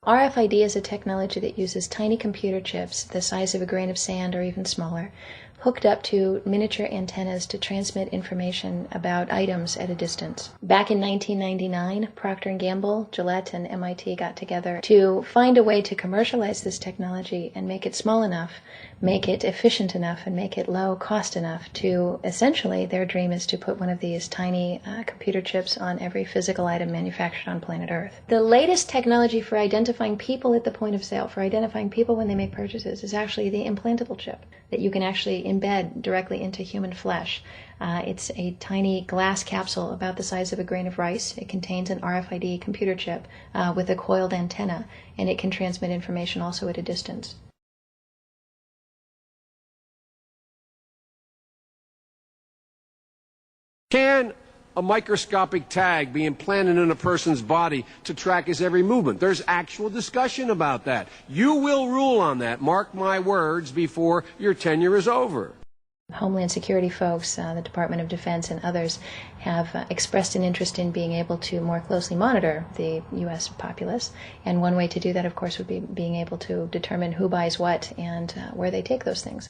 RFID is a technology that uses tiny computer chips the size of a grain of sand or even smaller, hooked up to miniature antennas to transmit information about items at a distance. Back in 1999, Procter & Gamble, Gillette, and MIT got together to find a way to commercialize this technology and make it small enough, make it efficient enough, and make it low cost enough to, essentially, their dream is to put one of these tiny computer chips on every physical item manufactured on planet Earth. The latest technology for identifying people at the point of sale, for identifying people when they make purchases, is actually the implantable chip that you can actually embed directly into human flesh. It's a tiny glass capsule about the size of a grain of rice. It contains an RFID computer chip with a coiled antenna, and it can transmit information also at a distance. Can a microscopic tag be implanted in a person's body to track his every movement? There's actual discussion about that. You will rule on that, mark my words, before your tenure is over. Homeland Security folks, the Department of Defense, and others have expressed an interest in being able to more closely monitor the U.S. populace. And one way to do that, of course, would be being able to determine who buys what and where they take those things.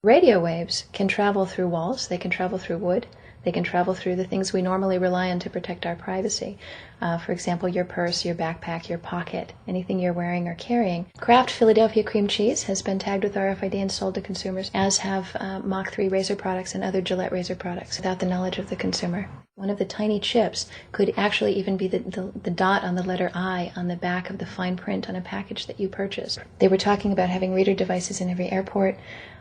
Radio waves can travel through walls, they can travel through wood, they can travel through the things we normally rely on to protect our privacy. For example, your purse, your backpack, your pocket, anything you're wearing or carrying. Kraft Philadelphia cream cheese has been tagged with RFID and sold to consumers, as have Mach 3 razor products and other Gillette razor products, without the knowledge of the consumer. One of the tiny chips could actually even be the dot on the letter I on the back of the fine print on a package that you purchase. They were talking about having reader devices in every airport,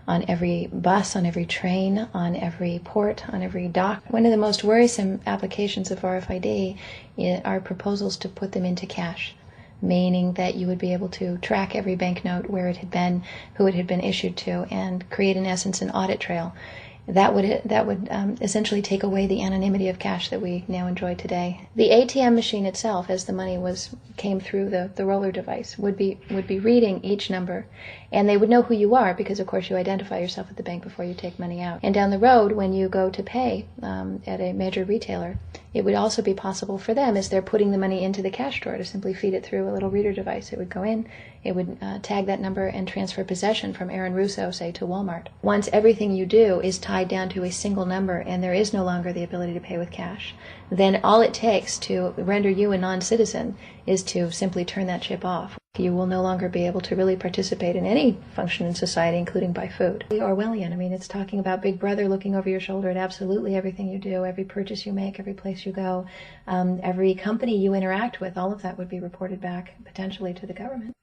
on every bus, on every train, on every port, on every dock. One of the most worrisome applications of RFID are proposals to put them into cash, meaning that you would be able to track every banknote, where it had been, who it had been issued to, and create, in essence, an audit trail. That would essentially take away the anonymity of cash that we now enjoy today. The ATM machine itself, as the money came through the roller device, would be reading each number, and they would know who you are because, of course, you identify yourself at the bank before you take money out. And down the road, when you go to pay at a major retailer, it would also be possible for them, as they're putting the money into the cash drawer, to simply feed it through a little reader device. It would go in, it would tag that number and transfer possession from Aaron Russo, say, to Walmart. Once everything you do is tied down to a single number and there is no longer the ability to pay with cash, then all it takes to render you a non-citizen is to simply turn that chip off. You will no longer be able to really participate in any function in society, including buy food. Orwellian. I mean, it's talking about Big Brother looking over your shoulder at absolutely everything you do, every purchase you make, every place you go, every company you interact with. All of that would be reported back potentially to the government.